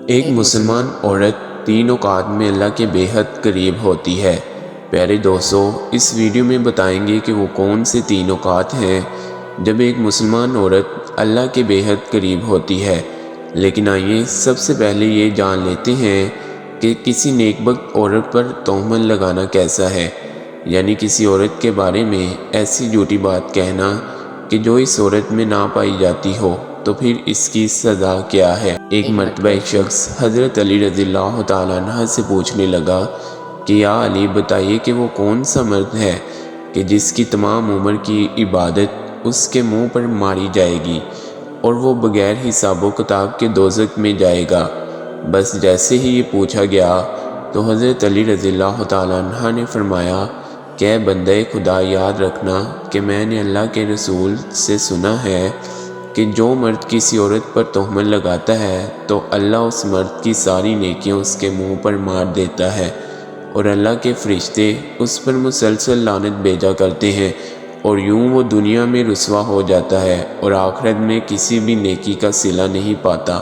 ایک مسلمان عورت 3 اوقات میں اللہ کے بے حد قریب ہوتی ہے۔ پیارے دوستو، اس ویڈیو میں بتائیں گے کہ وہ کون سے 3 اوقات ہیں جب ایک مسلمان عورت اللہ کے بے حد قریب ہوتی ہے۔ لیکن آئیے سب سے پہلے یہ جان لیتے ہیں کہ کسی نیک بخت عورت پر تہمت لگانا کیسا ہے، یعنی کسی عورت کے بارے میں ایسی جھوٹی بات کہنا کہ جو اس عورت میں نہ پائی جاتی ہو، تو پھر اس کی سزا کیا ہے۔ ایک مرتبہ ایک شخص حضرت علی رضی اللہ تعالیٰ عنہ سے پوچھنے لگا کہ یا علی، بتائیے کہ وہ کون سا مرد ہے کہ جس کی تمام عمر کی عبادت اس کے منہ پر ماری جائے گی اور وہ بغیر حساب و کتاب کے دوزخ میں جائے گا۔ بس جیسے ہی یہ پوچھا گیا تو حضرت علی رضی اللہ تعالیٰ عنہ نے فرمایا کہ اے بندہ خدا، یاد رکھنا کہ میں نے اللہ کے رسول سے سنا ہے کہ جو مرد کسی عورت پر تہمت لگاتا ہے تو اللہ اس مرد کی ساری نیکیاں اس کے منہ پر مار دیتا ہے، اور اللہ کے فرشتے اس پر مسلسل لعنت بھیجا کرتے ہیں، اور یوں وہ دنیا میں رسوا ہو جاتا ہے اور آخرت میں کسی بھی نیکی کا صلہ نہیں پاتا۔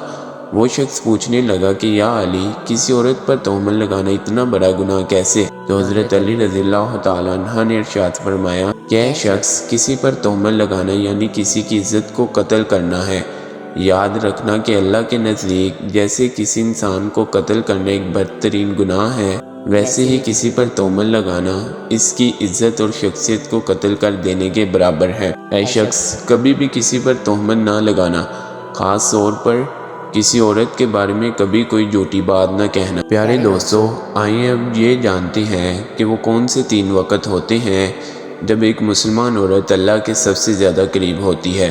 وہ شخص پوچھنے لگا کہ یا علی، کسی عورت پر تہمت لگانا اتنا بڑا گناہ کیسے؟ تو حضرت علی رضی اللہ تعالیٰ عنہ نے ارشاد فرمایا کہ اے شخص، کسی پر تہمت لگانا یعنی کسی کی عزت کو قتل کرنا ہے۔ یاد رکھنا کہ اللہ کے نزدیک جیسے کسی انسان کو قتل کرنا ایک بدترین گناہ ہے، ویسے ہی کسی پر تہمت لگانا اس کی عزت اور شخصیت کو قتل کر دینے کے برابر ہے۔ اے شخص، کبھی بھی کسی پر تہمت نہ لگانا، خاص طور پر کسی عورت کے بارے میں کبھی کوئی جھوٹی بات نہ کہنا۔ پیارے دوستو، آئیے اب یہ جانتے ہیں کہ وہ کون سے 3 وقت ہوتے ہیں جب ایک مسلمان عورت اللہ کے سب سے زیادہ قریب ہوتی ہے۔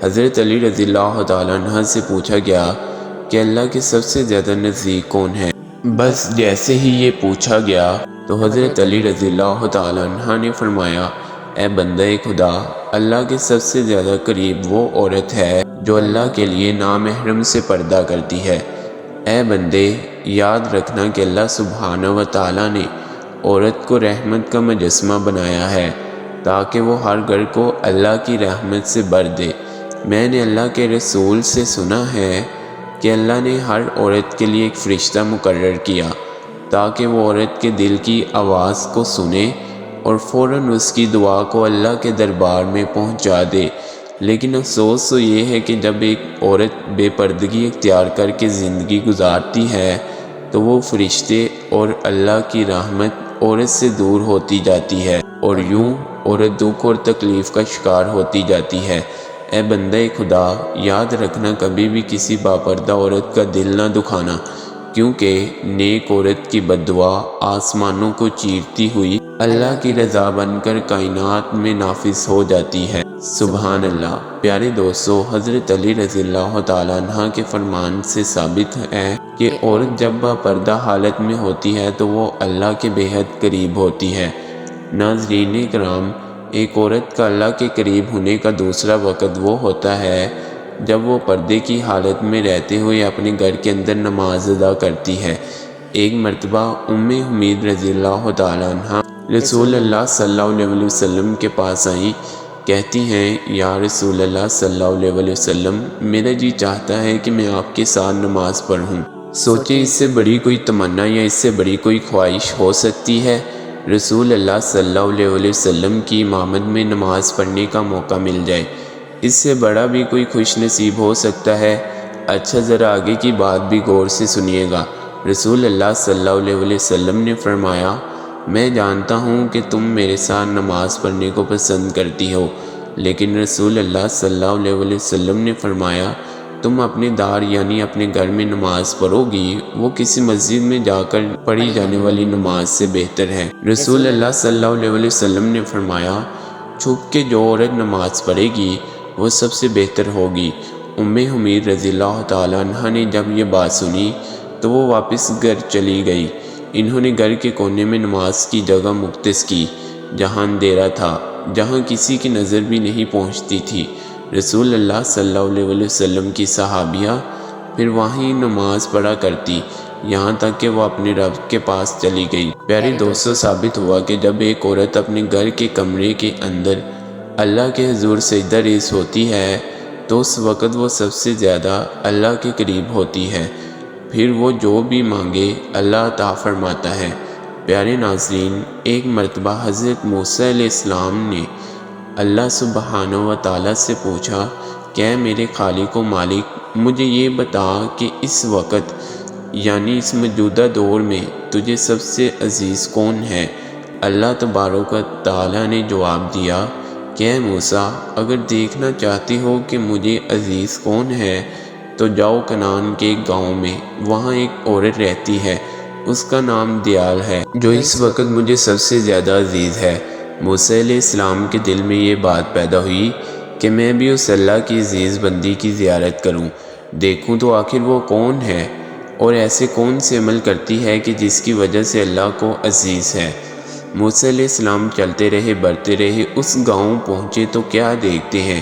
حضرت علی رضی اللہ تعالیٰ عنہ سے پوچھا گیا کہ اللہ کے سب سے زیادہ نزدیک کون ہے؟ بس جیسے ہی یہ پوچھا گیا تو حضرت علی رضی اللہ تعالیٰ عنہ نے فرمایا اے بندہ خدا، اللہ کے سب سے زیادہ قریب وہ عورت ہے جو اللہ کے لیے نامحرم سے پردہ کرتی ہے۔ اے بندے، یاد رکھنا کہ اللہ سبحانہ و تعالیٰ نے عورت کو رحمت کا مجسمہ بنایا ہے تاکہ وہ ہر گھر کو اللہ کی رحمت سے بھر دے۔ میں نے اللہ کے رسول سے سنا ہے کہ اللہ نے ہر عورت کے لیے ایک فرشتہ مقرر کیا تاکہ وہ عورت کے دل کی آواز کو سنے اور فوراً اس کی دعا کو اللہ کے دربار میں پہنچا دے۔ لیکن افسوس تو یہ ہے کہ جب ایک عورت بے پردگی اختیار کر کے زندگی گزارتی ہے تو وہ فرشتے اور اللہ کی رحمت عورت سے دور ہوتی جاتی ہے، اور یوں عورت دکھ اور تکلیف کا شکار ہوتی جاتی ہے۔ اے بندہ خدا، یاد رکھنا کبھی بھی کسی باپردہ عورت کا دل نہ دکھانا، کیونکہ نیک عورت کی بد دعا آسمانوں کو چیرتی ہوئی اللہ کی رضا بن کر کائنات میں نافذ ہو جاتی ہے۔ سبحان اللہ۔ پیارے دوستو، حضرت علی رضی اللہ تعالیٰ عنہ کے فرمان سے ثابت ہے کہ عورت جب باپردہ حالت میں ہوتی ہے تو وہ اللہ کے بے حد قریب ہوتی ہے۔ ناظرین کرام، ایک عورت کا اللہ کے قریب ہونے کا دوسرا وقت وہ ہوتا ہے جب وہ پردے کی حالت میں رہتے ہوئے اپنے گھر کے اندر نماز ادا کرتی ہے۔ ایک مرتبہ ام حمید رضی اللہ تعالیٰ عنہ رسول اللہ صلی اللہ علیہ وسلم کے پاس آئیں، کہتی ہیں یا رسول اللہ صلی اللہ علیہ وسلم، میرا جی چاہتا ہے کہ میں آپ کے ساتھ نماز پڑھوں۔ سوچیں اس سے بڑی کوئی تمنا یا اس سے بڑی کوئی خواہش ہو سکتی ہے؟ رسول اللہ صلی اللہ علیہ وسلم کی امامت میں نماز پڑھنے کا موقع مل جائے، اس سے بڑا بھی کوئی خوش نصیب ہو سکتا ہے؟ اچھا ذرا آگے کی بات بھی غور سے سنیے گا۔ رسول اللہ صلی اللہ علیہ وسلم نے فرمایا، میں جانتا ہوں کہ تم میرے ساتھ نماز پڑھنے کو پسند کرتی ہو، لیکن رسول اللہ صلی اللہ علیہ وسلم نے فرمایا تم اپنے دار یعنی اپنے گھر میں نماز پڑھو گی، وہ کسی مسجد میں جا کر پڑھی جانے والی نماز سے بہتر ہے۔ رسول اللہ صلی اللہ علیہ وسلم نے فرمایا چھپ کے جو عورت نماز پڑھے گی وہ سب سے بہتر ہوگی۔ ام حمید رضی اللہ تعالیٰ عنہ نے جب یہ بات سنی تو وہ واپس گھر چلی گئی۔ انہوں نے گھر کے کونے میں نماز کی جگہ مختص کی جہاں اندھیرا تھا، جہاں کسی کی نظر بھی نہیں پہنچتی تھی۔ رسول اللہ صلی اللہ علیہ وسلم کی صحابیہ پھر وہیں نماز پڑھا کرتی یہاں تک کہ وہ اپنے رب کے پاس چلی گئی۔ پیارے دوستو، ثابت ہوا کہ جب ایک عورت اپنے گھر کے کمرے کے اندر اللہ کے حضور سجدہ ریز ہوتی ہے تو اس وقت وہ سب سے زیادہ اللہ کے قریب ہوتی ہے۔ پھر وہ جو بھی مانگے اللہ عطا فرماتا ہے۔ پیارے ناظرین، ایک مرتبہ حضرت موسیٰ علیہ السلام نے اللہ سبحانہ و تعالیٰ سے پوچھا کہ اے میرے خالق و مالک، مجھے یہ بتا کہ اس وقت یعنی اس موجودہ دور میں تجھے سب سے عزیز کون ہے؟ اللہ تبارک و تعالیٰ نے جواب دیا کہ اے موسیٰ، اگر دیکھنا چاہتے ہو کہ مجھے عزیز کون ہے تو جاؤ کنعان کے ایک گاؤں میں، وہاں ایک عورت رہتی ہے، اس کا نام دیال ہے، جو اس وقت مجھے سب سے زیادہ عزیز ہے۔ موسیٰ علیہ السلام کے دل میں یہ بات پیدا ہوئی کہ میں بھی اس اللہ کی عزیز بندی کی زیارت کروں، دیکھوں تو آخر وہ کون ہے اور ایسے کون سے عمل کرتی ہے کہ جس کی وجہ سے اللہ کو عزیز ہے۔ موسیٰ علیہ السلام چلتے رہے، بڑھتے رہے، اس گاؤں پہنچے تو کیا دیکھتے ہیں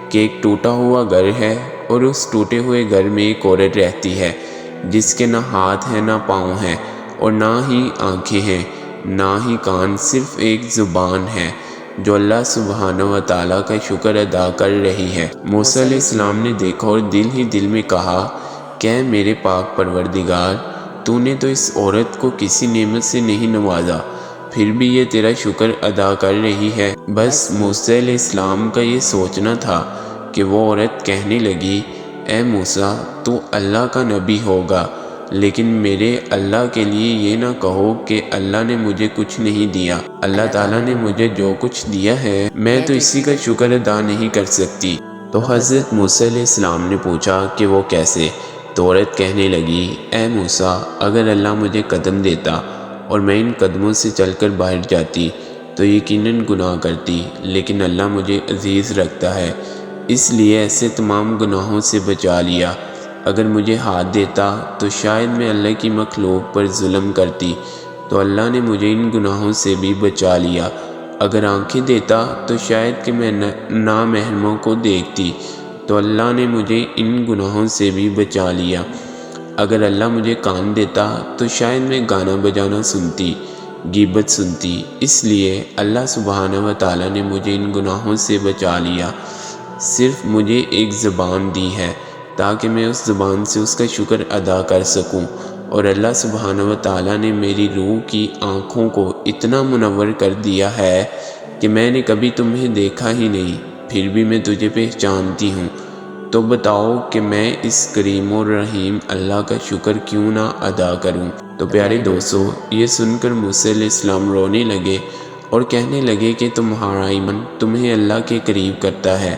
کہ ایک ٹوٹا ہوا گھر ہے اور اس ٹوٹے ہوئے گھر میں ایک عورت رہتی ہے جس کے نہ ہاتھ ہیں نہ پاؤں ہیں اور نہ ہی آنکھیں ہیں نہ ہی کان، صرف ایک زبان ہے جو اللہ سبحانہ و تعالیٰ کا شکر ادا کر رہی ہے۔ موسیٰ علیہ السلام نے دیکھا اور دل ہی دل میں کہا کہ اے میرے پاک پروردگار، تو نے تو اس عورت کو کسی نعمت سے نہیں نوازا، پھر بھی یہ تیرا شکر ادا کر رہی ہے۔ بس موسیٰ علیہ السلام کا یہ سوچنا تھا کہ وہ عورت کہنے لگی، اے موسیٰ، تو اللہ کا نبی ہوگا، لیکن میرے اللہ کے لیے یہ نہ کہو کہ اللہ نے مجھے کچھ نہیں دیا، اللہ تعالیٰ نے مجھے جو کچھ دیا ہے میں تو اسی کا شکر ادا نہیں کر سکتی۔ تو حضرت موسیٰ علیہ السلام نے پوچھا کہ وہ کیسے؟ تو عورت کہنے لگی، اے موسیٰ، اگر اللہ مجھے قدم دیتا اور میں ان قدموں سے چل کر باہر جاتی تو یقیناً گناہ کرتی، لیکن اللہ مجھے عزیز رکھتا ہے، اس لیے ایسے تمام گناہوں سے بچا لیا۔ اگر مجھے ہاتھ دیتا تو شاید میں اللہ کی مخلوق پر ظلم کرتی، تو اللہ نے مجھے ان گناہوں سے بھی بچا لیا۔ اگر آنکھیں دیتا تو شاید کہ میں نامحرموں کو دیکھتی، تو اللہ نے مجھے ان گناہوں سے بھی بچا لیا۔ اگر اللہ مجھے کان دیتا تو شاید میں گانا بجانا سنتی، غیبت سنتی، اس لیے اللہ سبحانہ و تعالیٰ نے مجھے ان گناہوں سے بچا لیا۔ صرف مجھے ایک زبان دی ہے تاکہ میں اس زبان سے اس کا شکر ادا کر سکوں، اور اللہ سبحانہ و تعالیٰ نے میری روح کی آنکھوں کو اتنا منور کر دیا ہے کہ میں نے کبھی تمہیں دیکھا ہی نہیں، پھر بھی میں تجھے پہچانتی ہوں۔ تو بتاؤ کہ میں اس کریم و رحیم اللہ کا شکر کیوں نہ ادا کروں؟ تو پیارے دوستو، یہ سن کر موسیٰ علیہ السلام رونے لگے اور کہنے لگے کہ تمہارا ایمان تمہیں اللہ کے قریب کرتا ہے۔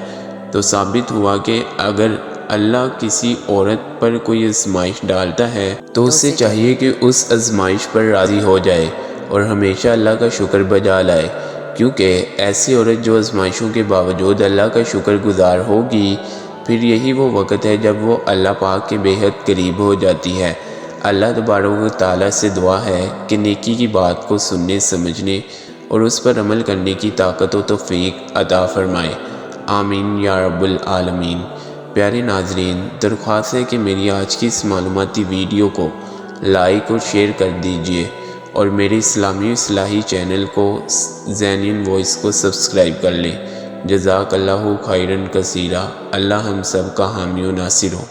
تو ثابت ہوا کہ اگر اللہ کسی عورت پر کوئی آزمائش ڈالتا ہے تو اسے چاہیے کہ اس آزمائش پر راضی ہو جائے اور ہمیشہ اللہ کا شکر بجا لائے، کیونکہ ایسی عورت جو آزمائشوں کے باوجود اللہ کا شکر گزار ہوگی، پھر یہی وہ وقت ہے جب وہ اللہ پاک کے بے حد قریب ہو جاتی ہے۔ اللہ تبارک و تعالیٰ سے دعا ہے کہ نیکی کی بات کو سننے، سمجھنے اور اس پر عمل کرنے کی طاقت و توفیق عطا فرمائے، آمین یا رب العالمین۔ پیارے ناظرین، درخواست ہے کہ میری آج کی اس معلوماتی ویڈیو کو لائک اور شیئر کر دیجئے اور میرے اسلامی اصلاحی چینل کو زینین وائس کو سبسکرائب کر لیں۔ جزاک اللہ خیرن کثیرہ۔ اللہ ہم سب کا حامی و ناصر ہو۔